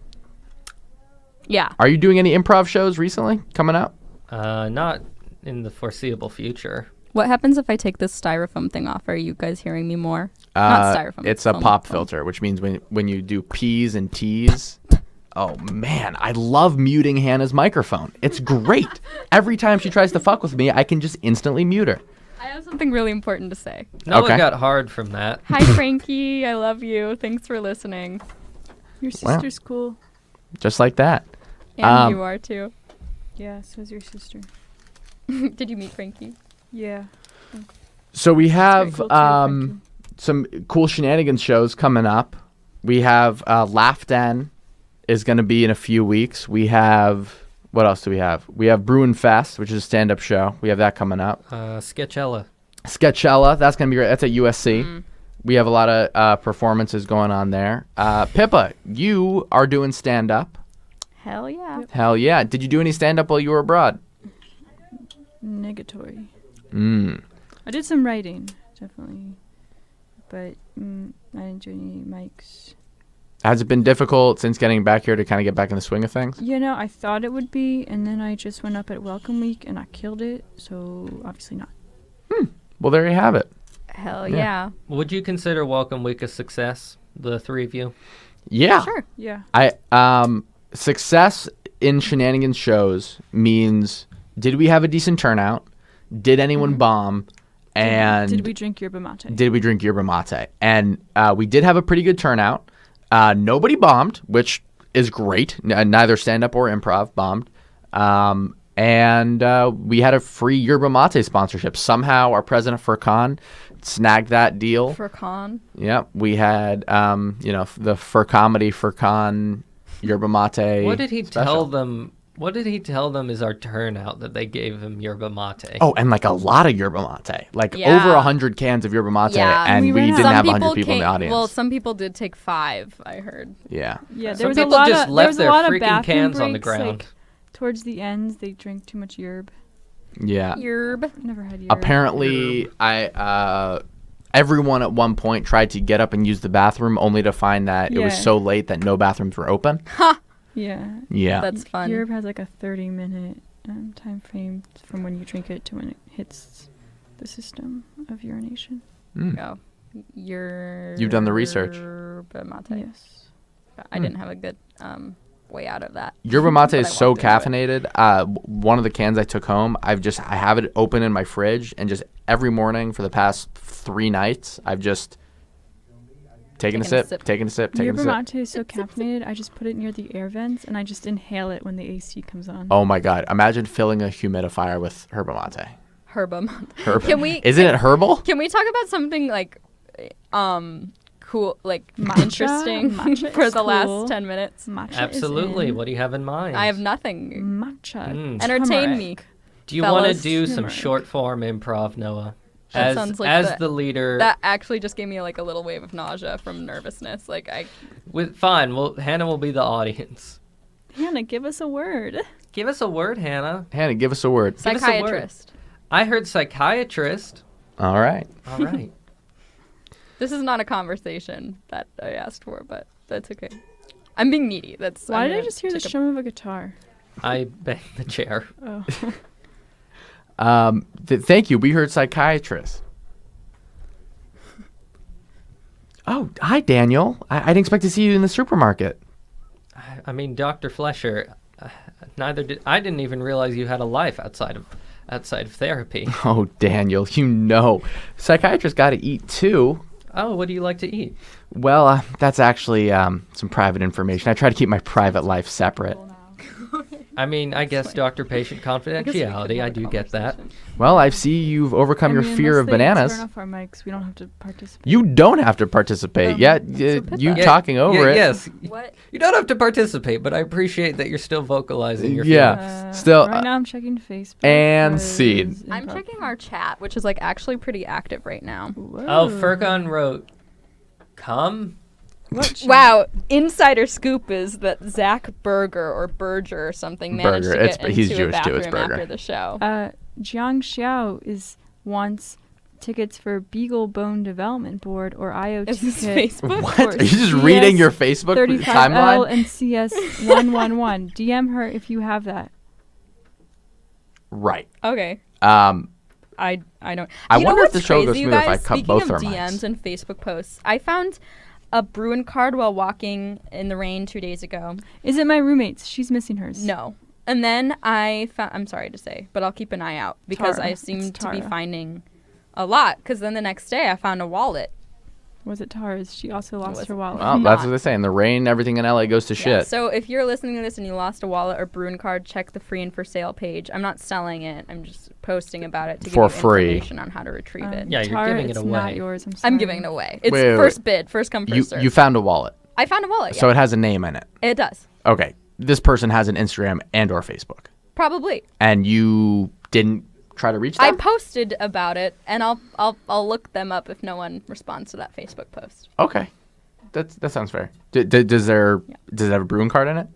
Yeah. Are you doing any improv shows recently coming up? Not in the foreseeable future. What happens if I take this styrofoam thing off? Are you guys hearing me more? Not styrofoam. It's a foam, pop foam. filter, which means when you do P's and T's. Oh man, I love muting Hannah's microphone. It's great. Every time she tries to fuck with me, I can just instantly mute her. I have something really important to say. No, Okay. it got hard from that. Hi, Frankie. I love you. Thanks for listening. Your Wow. sister's cool. Just like that. And you are too. Yeah, so's your sister. Did you meet Frankie? Yeah. So we have Very cool too, Frankie. some cool shenanigans shows coming up. We have Laugh Den is going to be in a few weeks. We have, what else do we have? We have Bruin Fest, which is a stand-up show. We have that coming up. Sketchella. Sketchella, that's going to be great. That's at USC. We have a lot of performances going on there. Pippa, you are doing stand-up. Hell yeah. Yep. Hell yeah. Did you do any stand-up while you were abroad? Negatory. Mm. I did some writing, definitely. But I didn't do any mics. Has it been difficult since getting back here to kind of get back in the swing of things? You know, I thought it would be, and then I just went up at Welcome Week and I killed it, so obviously not. Well, there you have it. Hell Yeah. yeah. Would you consider Welcome Week a success, the 3 of you? Yeah. Sure. Yeah. Success in shenanigans shows means did we have a decent turnout? Did anyone bomb? And Did we drink yerba mate? did we drink yerba mate? And we did have a pretty good turnout. Nobody bombed, which is great. Neither stand-up or improv bombed. And we had a free yerba mate sponsorship. Somehow our president Furkan snagged that deal. For con. Yep. We had, the For Comedy Furkan yerba mate. What did he special. tell them? What did he tell them is our turnout that they gave him yerba mate? Oh, and like a lot of yerba mate, like Yeah. over 100 cans of yerba mate, Yeah. and We we ran didn't out. have Some 100 people in the came- audience. Well, some people did take 5, I heard. Yeah. Yeah, there Some was a people lot just of left there was a their lot of freaking bathroom cans on the breaks, ground. Like, towards the ends, they drank too much yerb. Yeah. Yerb. Never had yerb. Apparently, everyone at one point tried to get up and use the bathroom, only to find that it was Yeah. so late that no bathrooms were open. Yeah. Yeah. That's fun. Yerb has like a 30-minute time frame from when you drink it to when it hits the system of urination. Go. You've done the research. Yerba mate. Yes. I didn't have a good way out of that. Yerba mate But I is so walked into it. caffeinated. One of the cans I took home, I have it open in my fridge, and just every morning for the past 3 nights, I've just taken a sip, taken a sip, taken a Yerba sip. mate is so caffeinated, I just put it near the air vents and I just inhale it when the AC comes on. Oh my God! Imagine filling a humidifier with yerba mate. Herba mate. Herb. Can we? Isn't it herbal? Can we talk about something like, cool, like Matcha? interesting Matcha for is the cool. last 10 minutes? Matcha is Absolutely. in. What do you have in mind? I have nothing. Matcha. Entertain turmeric. me. Do you want to fellas. do some Turmeric. short form improv, Noah? That sounds like as the leader. That actually just gave me like a little wave of nausea from nervousness. Like Fine. Well, Hannah will be the audience. Hannah, give us a word. Give us a word, Hannah. Hannah, give us a word. Give us a word. psychiatrist. I heard psychiatrist. All right. All right. This is not a conversation that I asked for, but that's okay. I'm being needy. That's Why I'm did I gonna just hear the take a- strum of a guitar? I banged the chair. Oh. Thank you. We heard psychiatrist. Oh, hi, Daniel. I didn't expect to see you in the supermarket. I mean, Dr. Flesher. I didn't even realize you had a life outside of outside of therapy. Oh, Daniel, psychiatrists got to eat too. Oh, what do you like to eat? Well, that's actually some private information. I try to keep my private life separate. I mean, I guess doctor-patient confidentiality. I do get that. Well, I see you've overcome your fear of bananas. Turn off our mics. We don't have to participate. You don't have to participate. You talking over it. Yes. What? You don't have to participate, but I appreciate that you're still vocalizing your Yeah. feelings. Still, Right now I'm checking Facebook. and 'cause seed. I'm improv- checking our chat, which is like actually pretty active right now. Whoa. Oh, Furcon wrote, "Come." What chat? Wow, insider scoop is that Zach Berger or Berger or something managed Berger. to get He's into a Jewish too, it's bathroom Berger. after the show. Jiang Xiao wants tickets for Beagle Bone Development Board or IoT Is this kit Facebook? What? for Are you just reading your Facebook 35L timeline? and CS111. DM her if you have that. Right. Okay. I don't. I You know wonder if what's the show goes crazy, you smooth if I guys? cut Speaking both of our DMs mics. and Facebook posts, I found a Bruin card while walking in the rain 2 days ago. Is it my roommate's? She's missing hers. No. And then I found, I'm sorry to say, but I'll keep an eye out because Tara. I seem It's to be Tara. finding a lot. Because then the next day I found a wallet. Was it Tara's? She also lost was her wallet. Well, not. that's what they say. In the rain, everything in LA goes to Yeah, shit. so if you're listening to this and you lost a wallet or Bruin card, check the free and for sale page. I'm not selling it. I'm just posting about it to For give you free. information on how to retrieve it. Yeah, you're Tara, giving it it's away. not yours. I'm sorry. I'm giving it away. It's Wait, wait, first bid, first come, first serve. You found a wallet, I found a wallet. so Yeah. it has a name in it. It does. Okay, this person has an Instagram and or Facebook, Probably. and you didn't try to reach I them. posted about it, and I'll look them up if no one responds to that Facebook post. Okay, that sounds fair. Does it have a Bruin card in it?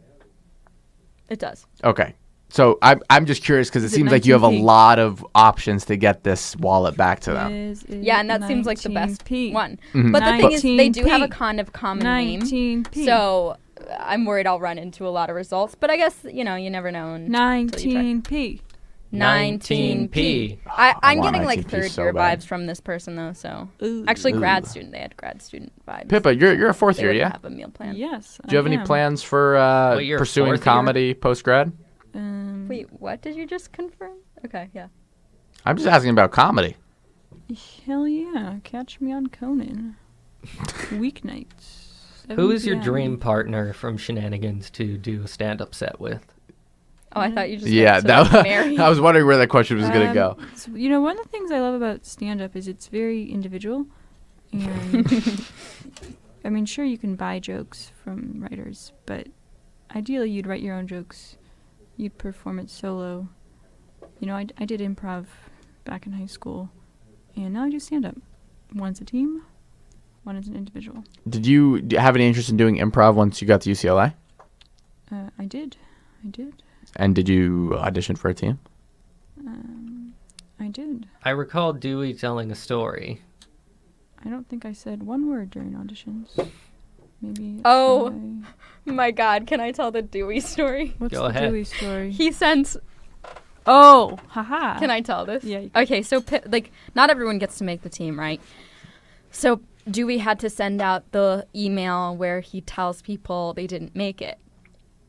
It does. Okay. So I'm just curious because it Is it seems like you have a 19p? lot of options to get this wallet back to them. Is it Yeah, and that seems like the best 19p? one. Mhm. But the thing is, they do have a 19p. kind of common name, 19p. so I'm worried I'll run into a lot of results. But I guess you never know. until you try. 19p. 19p. I I'm want getting like 19p third so year bad. vibes from this person though. So Ooh. actually, grad Ooh. student. They had grad student vibes. Pippa, you're a fourth They year, wouldn't yeah? have a meal plan. Yes. Do you have I any am. plans for Wait, you're a pursuing fourth year? comedy post grad? Wait, what did you just confirm? Okay, yeah. I'm just asking about comedy. Hell yeah. Catch me on Conan. Weeknights. Who is your 7 p.m. dream partner from Shenanigans to do a stand-up set with? Oh, I thought you just Yeah, meant to that marry. I was wondering where that question was gonna go. So, one of the things I love about stand-up is it's very individual. And I mean, sure, you can buy jokes from writers, but ideally you'd write your own jokes. You'd perform it solo. I did improv back in high school, and now I do stand-up. One's a team, one is an individual. Did you have any interest in doing improv once you got to UCLA? I did. And did you audition for a team? I did. I recall Dewey telling a story. I don't think I said one word during auditions. Maybe. it's Oh. my- My God, can I tell the Dewey story? What's Go the ahead. Dewey story? He sent. Oh, haha. Can I tell this? Yeah, you Okay, so not everyone gets to make the team, right? So Dewey had to send out the email where he tells people they didn't make it,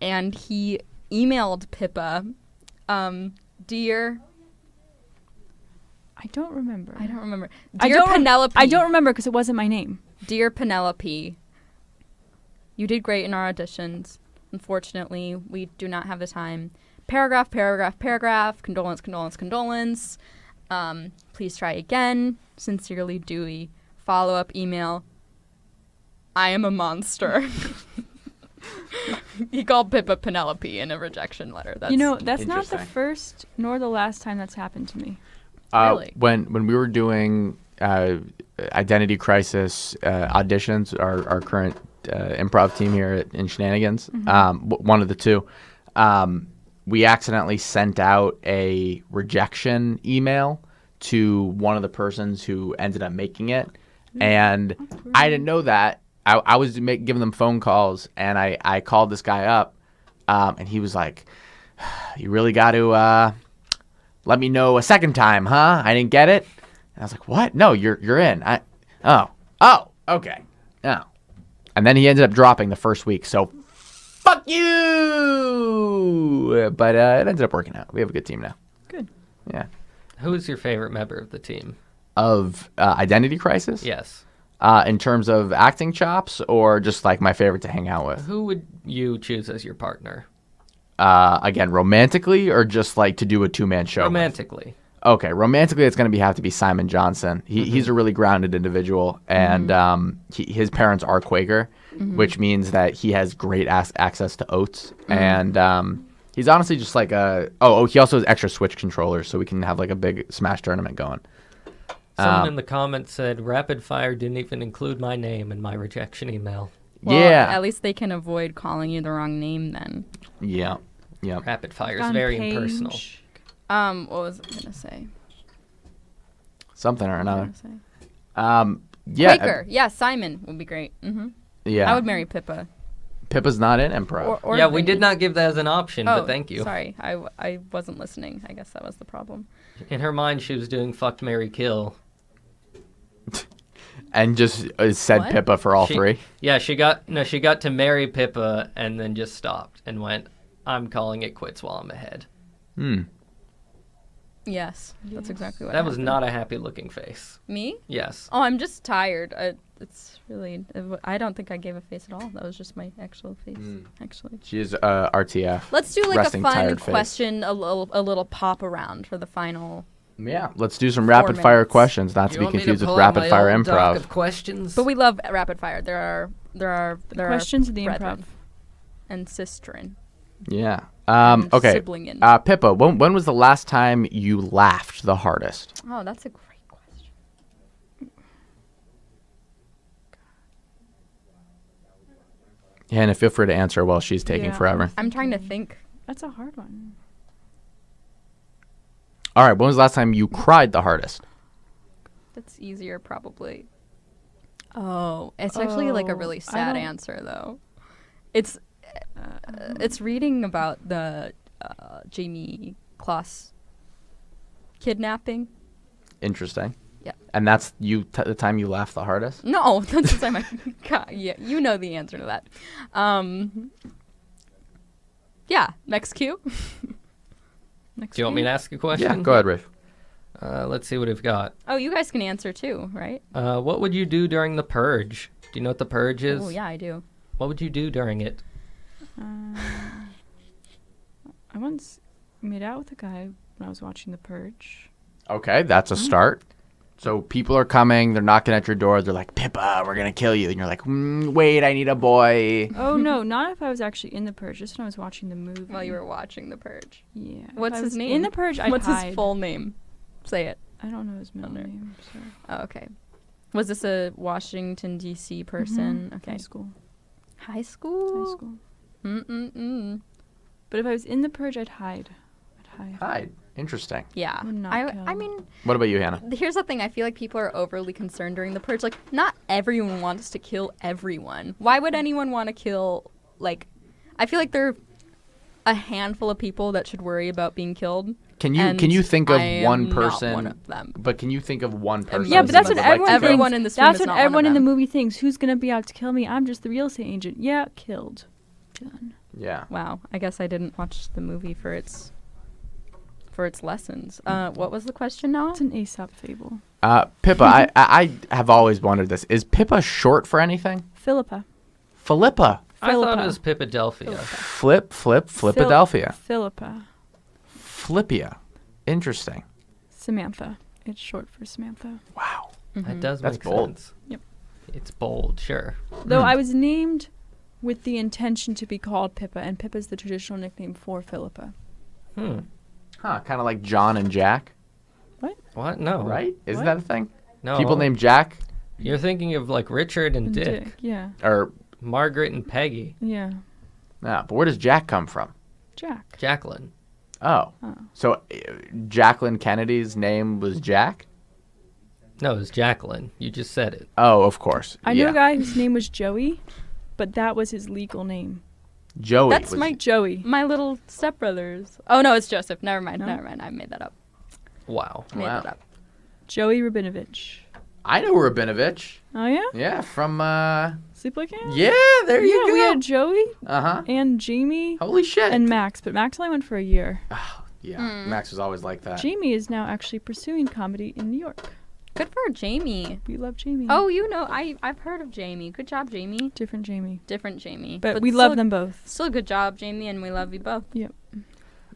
and he emailed Pippa, dear. I don't remember. I don't remember. I Dear don't rem- Penelope. I don't remember because it wasn't my name. Dear Penelope, you did great in our auditions. Unfortunately, we do not have the time. Paragraph, paragraph, paragraph. Condolence, condolence, condolence. Please try again. Sincerely, Dewey. Follow-up email. I am a monster. He called Pippa Penelope in a rejection letter. That's That's not the interesting. first nor the last time that's happened to me. Really? When we were doing Identity Crisis auditions, our current improv team here in Shenanigans, one of the two, we accidentally sent out a rejection email to one of the persons who ended up making it, and I didn't know that. I was giving them phone calls, and I called this guy up, and he was like, "You really got to let me know a second time, huh? I didn't get it." And I was like, "What? No, you're in." Oh, okay. Oh. And then he ended up dropping the first week, so fuck you. But it ended up working out. We have a good team now. Good. Yeah. Who is your favorite member of the team? Of Identity Crisis? Yes. In terms of acting chops or just like my favorite to hang out with? Who would you choose as your partner? Again, romantically or just like to do a two-man show? with? Romantically. Okay, romantically, it's going to have to be Simon Johnson. He's a really grounded individual, and his parents are Quaker, which means that he has great access to oats, and he's honestly just like a. He also has extra Switch controllers, so we can have like a big Smash tournament going. Someone in the comments said rapid fire didn't even include my name in my rejection email. Well, Yeah, At least they can avoid calling you the wrong name then. yeah. Rapid fire is On very page- impersonal. What was I gonna say? Something or What another. was I gonna say? Yeah, Quaker. Yeah, Simon would be great. yeah. I would marry Pippa. Pippa's not in improv. Or Yeah, we Vinny. did not give that as an option, Oh, but thank you. Sorry, I wasn't listening. I guess that was the problem. In her mind, she was doing fuck, marry, kill. And just said What? Pippa for all She- three. Yeah, she got to marry Pippa and then just stopped and went, I'm calling it quits while I'm ahead. Yes, that's exactly what That was happened. not a happy looking face. Me. Yes. Oh, I'm just tired. It's really. I don't think I gave a face at all. That was just my actual face, actually. She is RTF. Let's do like Resting a fun tired face. question, a little pop around for the final. Yeah, let's do some rapid fire minutes. questions, not to You be want me to confused with pull out rapid my fire old doc improv. of questions? But we love rapid fire. There are Questions of the brethren improv. and sistren. Yeah. and Okay. siblingin. Pippa, when was the last time you laughed the hardest? Oh, that's a great question. Hannah, feel free to answer while she's taking Yeah. forever. I'm trying to think. That's a hard one. All right. When was the last time you cried the hardest? That's easier, probably. Oh, it's actually like a really I sad don't- answer, though. It's reading about the Jamie Kloss kidnapping. Interesting. Yeah. And that's the time you laughed the hardest? No, that's the time I. God, yeah, you know the answer to that. Yeah, next cue. Next Do you want me game? to ask a question? Yeah, go ahead, Riff. Let's see what we've got. Oh, you guys can answer too, right? What would you do during the purge? Do you know what the purge is? Oh, yeah, I do. What would you do during it? I once made out with a guy when I was watching The Purge. Okay, that's a start. So people are coming, they're knocking at your door, they're like, Pippa, we're going to kill you. And you're like, wait, I need a boy. Oh no, not if I was actually in The Purge. Just when I was watching the movie. While you were watching The Purge. Yeah. If What's I his was name? In The Purge, I'd What's hide. his full name? Say it. I don't know his middle no. name. So. Oh, okay. Was this a Washington, D.C. person? Okay. High school. High school? High school. Mm-mm-mm. But if I was in The Purge, I'd hide. Hi. Interesting. Yeah. Would not I kill. mean, What about you, Hannah? here's the thing. I feel like people are overly concerned during the purge. Like, not everyone wants to kill everyone. Why would anyone want to kill, like, I feel like there are a handful of people that should worry about being killed. Can you and think of I am one not person? one of them. But can you think of one person? Yeah, but that's that what would like everyone to thinks. kill? Everyone in this room That's is what not one of everyone in the them. movie thinks. Who's gonna be out to kill me? I'm just the real estate agent. Yeah, killed. Done. Yeah. Wow. I guess I didn't watch the movie for its lessons. What was the question now? It's an Aesop fable. Pippa, I have always wondered this. Is Pippa short for anything? Philippa. Philippa. I thought Philippa. it was Pippadelphia. Flipadelphia. Philippa. Flippia. Interesting. Samantha. It's short for Samantha. Wow. That does That's make bold. sense. Yep. It's bold, sure. Though I was named with the intention to be called Pippa, and Pippa's the traditional nickname for Philippa. Huh, kind of like John and Jack, What? No. right? Isn't What? that a thing? No. People named Jack You're thinking of like Richard and Dick. Yeah. or Margaret and Peggy. Yeah. yeah, but where does Jack come from? Jack. Jacqueline. Oh. So Jacqueline Kennedy's name was Jack? No, it's Jacqueline. You just said it. Oh, of course. I yeah. knew a guy whose name was Joey, but that was his legal name. Joey. That's was- my Joey. My little stepbrothers. Oh no, it's Joseph. Never mind. No? Never mind. I made that up. Wow. Made Wow. that up. Joey Rabinovich. I know Rabinovich. Oh yeah? Yeah, from Sleepaway Camp? yeah, there you We go. had Joey Uh-huh. and Jamie Holy shit. and Max, but Max only went for a year. Yeah, Max was always like that. Jamie is now actually pursuing comedy in New York. Good for Jamie. We love Jamie. Oh, I've heard of Jamie. Good job, Jamie. Different Jamie. Different Jamie. But we love them both. Still a good job, Jamie, and we love you both. Yep.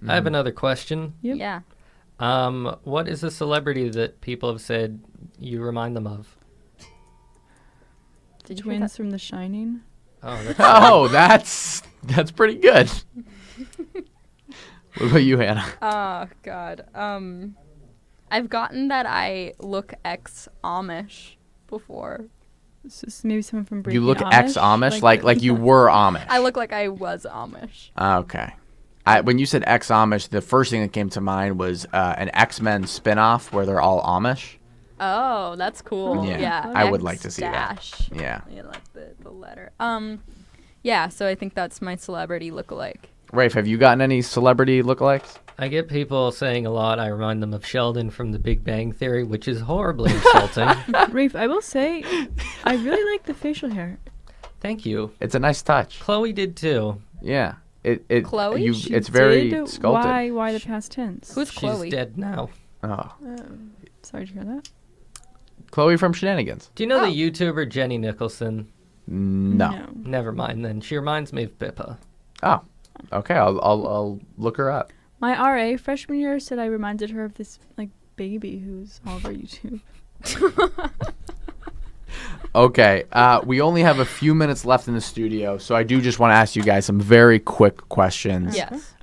I have another question. Yep. Yeah. What is a celebrity that people have said you remind them of? Did you hear Twins that? from The Shining. Oh, that's Oh, that's pretty good. What about you, Hannah? Oh God. I've gotten that I look ex-Amish before. This is maybe someone from Breaking You look Amish. ex-Amish, like you were Amish. I look like I was Amish. Okay. When you said ex-Amish, the first thing that came to mind was an X-Men spin-off where they're all Amish. Oh, that's cool. Yeah, Yeah. I would like to see that. Dash. Yeah. I like the letter. Yeah, so I think that's my celebrity lookalike. Rafe, have you gotten any celebrity lookalikes? I get people saying a lot. I remind them of Sheldon from The Big Bang Theory, which is horribly insulting. Rafe, I will say, I really like the facial hair. Thank you. It's a nice touch. Chloe did too. Yeah. Chloe? It's very Did? sculpted. Why the past tense? Who's Chloe? She's dead now. Oh. Sorry to hear that. Chloe from Shenanigans. Do you know the YouTuber Jenny Nicholson? No. Never mind then. She reminds me of Pippa. Oh. Okay, I'll look her up. My RA freshman year said I reminded her of this like baby who's all over YouTube. Okay, we only have a few minutes left in the studio, so I do just want to ask you guys some very quick questions. Yes.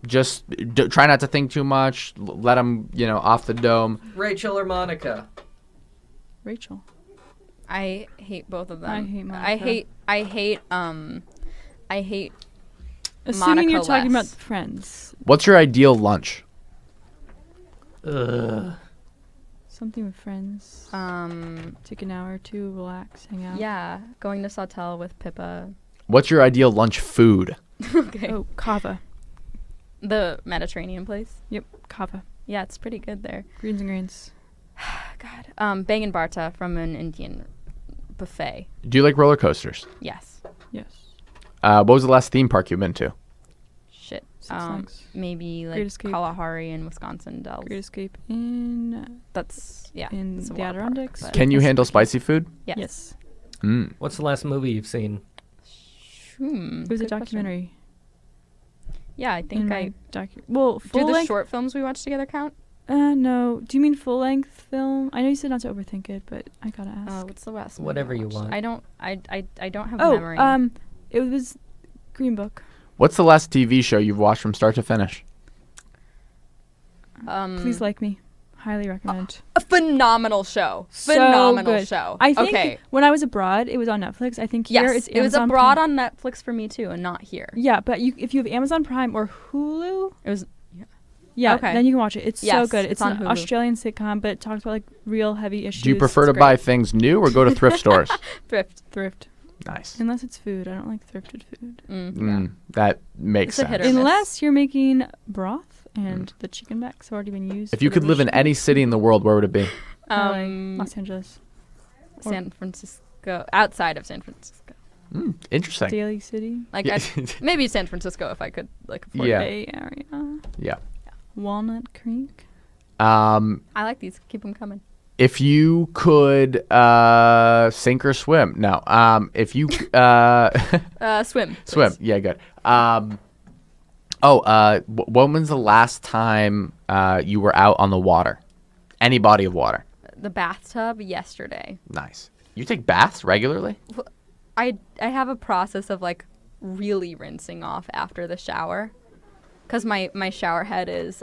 Just try not to think too much. Let them, off the dome. Rachel or Monica? Rachel. I hate both of them. I hate Monica. I hate Assuming Monica you're talking about less. Friends. What's your ideal lunch? Something with friends. Take an hour or two, relax, hang out. Yeah, going to Sawtell with Pippa. What's your ideal lunch food? Okay. Oh, kava. The Mediterranean place. Yep, kava. Yeah, it's pretty good there. Greens and grains. God. Bang Barta from an Indian buffet. Do you like roller coasters? Yes. Yes. What was the last theme park you've been to? Shit. Six Flags. Maybe like Great Escape. Kalahari in Wisconsin Dells. Great Escape in That's in it's a the water park, Adirondacks. but- Can you handle spicy food? Yes. Yes. Mm. What's the last movie you've seen? Hmm. It was a good question. documentary. Yeah, I think Well, do full the length. short films we watched together count? No. Do you mean full length film? I know you said not to overthink it, but I gotta ask. What's the last? movie Whatever I you watched? want. I don't. I don't have Oh, memory. it was Green Book. What's the last TV show you've watched from start to finish? Please Like Me. Highly recommend. A phenomenal show. So Phenomenal good. show. I think okay. when I was abroad, it was on Netflix. I think here Yes, it's it was Amazon abroad Prime. on Netflix for me too, and not here. Yeah, but if you have Amazon Prime or Hulu, It was. yeah, Okay. then you can watch it. It's so Yes, good. it's It's on an Hulu. Australian sitcom, but it talks about like real heavy issues. Do you prefer It's to buy great. things new or go to thrift stores? Thrift. Nice. Unless it's food. I don't like thrifted food. That makes It's a hit sense. or miss. Unless you're making broth and the chicken backs have already been used. If you for could the live in rich- any city in the world, where would it be? Los Angeles, San Francisco, outside of San Francisco. Interesting. Daly City, Like Yeah. maybe San Francisco if I could like afford Yeah. it. Bay Area, Yeah. Walnut Creek. I like these. Keep them coming. If you could sink or swim. No. If you Swim. swim. please. Yeah, good. When was the last time you were out on the water? Any body of water? The bathtub yesterday. Nice. You take baths regularly? I have a process of like really rinsing off after the shower, because my shower head is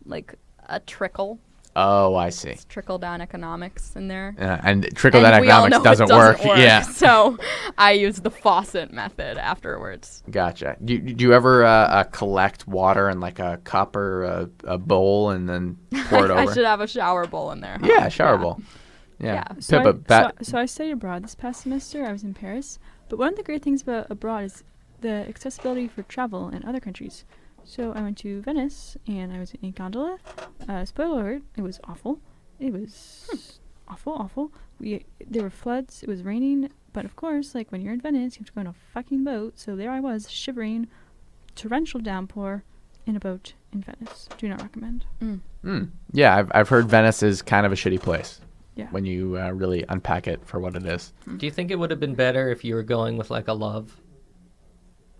like a trickle. Oh, I see. It's trickle down economics in there. And trickle down And we all economics know it doesn't work. Yeah. So I use the faucet method afterwards. Gotcha. Do you ever collect water in like a cup or a bowl and then pour it over? I should have a shower bowl in there. Huh? Yeah, shower bowl. Yeah. Yeah. Pippa, So I studied abroad this past semester. I was in Paris. But one of the great things about abroad is the accessibility for travel in other countries. So I went to Venice, and I was in a gondola. Spoiler alert, it was awful. It was awful. There were floods. It was raining. But of course, like when you're in Venice, you have to go on a fucking boat. So there I was, shivering, torrential downpour in a boat in Venice. Do not recommend. Yeah, I've heard Venice is kind of a shitty place. Yeah. When you really unpack it for what it is. Do you think it would have been better if you were going with like a love?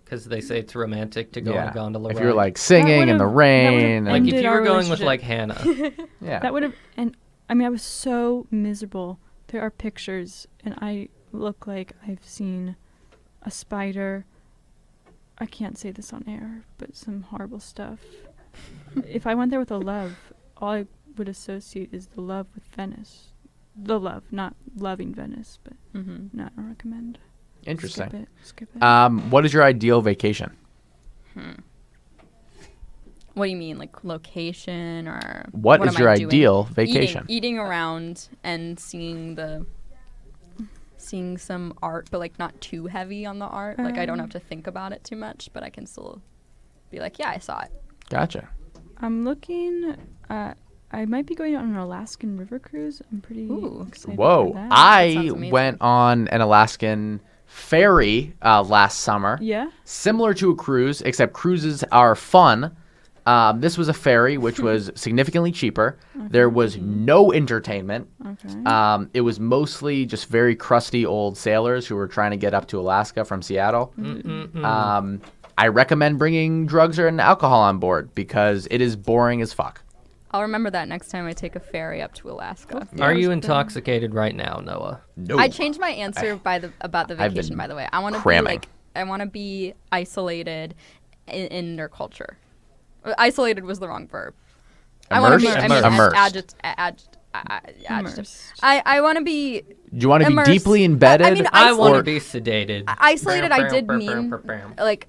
Because they say it's romantic to go on a gondola If ride. you're like singing in the rain. Like if ended you were our going with relationship. like Hannah. Yeah. That would have, and I mean, I was so miserable. There are pictures, and I look like I've seen a spider. I can't say this on air, but some horrible stuff. If I went there with a love, all I would associate is the love with Venice. The love, not loving Venice, but not recommend. Interesting. Skip it. What is your ideal vacation? What do you mean, like location or What is am your I doing? ideal vacation? Eating around and seeing some art, but like not too heavy on the art. Like I don't have to think about it too much, but I can still be like, yeah, I saw it. Gotcha. I'm looking. I might be going on an Alaskan river cruise. I'm pretty excited Whoa. for that. I sounds amazing. went on an Alaskan ferry last summer. Yeah. Similar to a cruise, except cruises are fun. This was a ferry, which was significantly cheaper. There was no entertainment. Okay. It was mostly just very crusty old sailors who were trying to get up to Alaska from Seattle. I recommend bringing drugs and alcohol on board because it is boring as fuck. I'll remember that next time I take a ferry up to Alaska. Are you intoxicated right now, Noah? No. I changed my answer about the I've vacation. been By the way, I want to be cramming. like I want to be isolated in their culture. Isolated was the wrong verb. I want to be. I mean, Immersed. adjective. Immersed. I want to be. Do you want to be Immersed. deeply embedded? I mean, I want to or- be sedated. Isolated. I did mean like.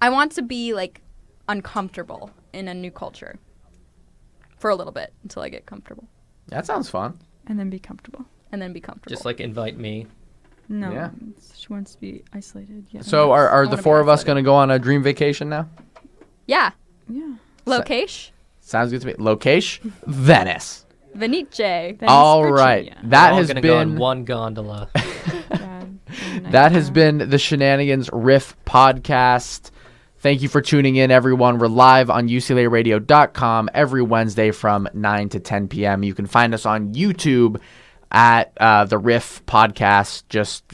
I want to be like uncomfortable in a new culture for a little bit until I get comfortable, That sounds fun. And then be comfortable. and then be comfortable. Just like invite me. No. Yeah. She wants to be isolated. Yeah. So are I the wanna four be of us isolated. going to go on a dream vacation now? Yeah. Yeah. Location. Sounds good to me. Location? Venice. Venice. Venice, All right. Virginia. That We're all has gonna go in been one gondola. God, that has been the Shenanigans Riff podcast. Thank you for tuning in, everyone. We're live on UCLARadio.com every Wednesday from 9 to 10 p.m. You can find us on YouTube at the Riff podcast. Just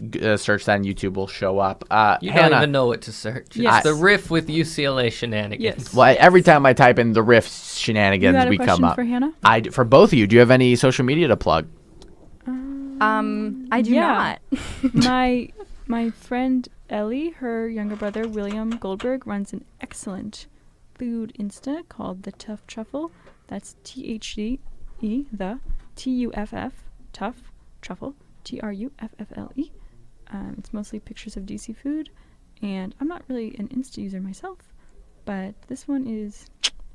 search that on YouTube. Will show up. You Hannah, don't even know what to search. Yes. It's the Riff with UCLA Shenanigans. Yes. well, every time I type in the Riff Shenanigans, You got a we question come up. for Hannah? For both of you, do you have any social media to plug? I do Yeah. not. My friend Ellie, her younger brother William Goldberg, runs an excellent food Insta called The Tough Truffle. That's THDE, the TUFF, Tough Truffle, TRUFFLE. It's mostly pictures of DC food, and I'm not really an Insta user myself, but this one is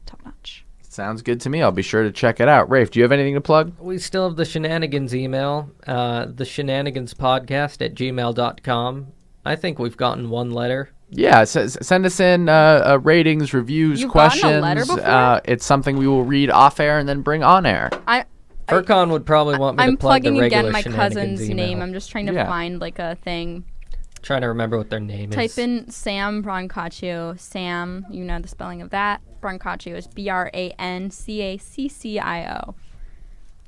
top notch. Sounds good to me. I'll be sure to check it out. Rafe, do you have anything to plug? We still have the Shenanigans email, the Shenanigans podcast at gmail.com. I think we've gotten one letter. Yeah, send us in ratings, reviews, You've gotten questions. a letter before? It's something we will read off air and then bring on air. Furcon would probably want me I'm to plug the plugging regular again my Shenanigans cousin's email. name. I'm just trying to Yeah. find like a thing. Trying to remember what their name is. Type in Sam Brancaccio. Sam, you know the spelling of that. Brancaccio is BRANCACCIO.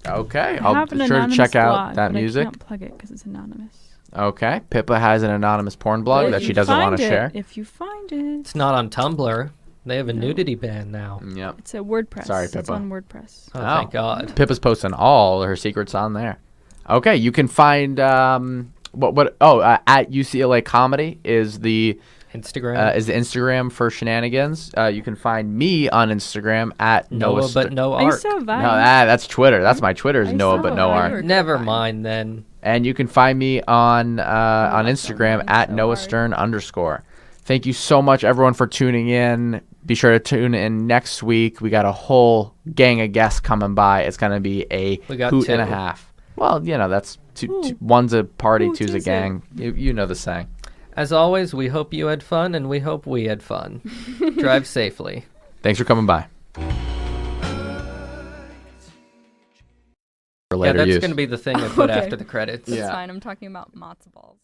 Okay, I I'll have an be sure to anonymous check out blog, that but music. I can't plug it because it's anonymous. Okay, Pippa has an anonymous porn blog But that if she you doesn't want find to it- share. If you find it, It's not on Tumblr. They have a nudity ban now. Yep. it's a WordPress. Sorry, It's Pippa. on WordPress. Oh, thank God. Pippa's posting all her secrets on there. Okay, you can find at UCLA Comedy is the Instagram. Instagram for Shenanigans. You can find me on Instagram at Noah, Noah but no I art. used to have No, Vine. that's Twitter. That's my Twitter is I Noah saw but no that. art. You were Never fine. mind then. And you can find me on Instagram Mine's at so Noah hard. Stern _. Thank you so much, everyone, for tuning in. Be sure to tune in next week. We got a whole gang of guests coming by. It's going to be a We got hoot and a two. half. Well, you know, that's Ooh. one's a party, Ooh, two's a two's gang. You know the saying. As always, we hope you had fun, and we hope we had fun. Drive safely. Thanks for coming by. For Yeah, later that's use. going to be the thing I put Okay. after the credits. That's Yeah. fine. I'm talking about matzo balls.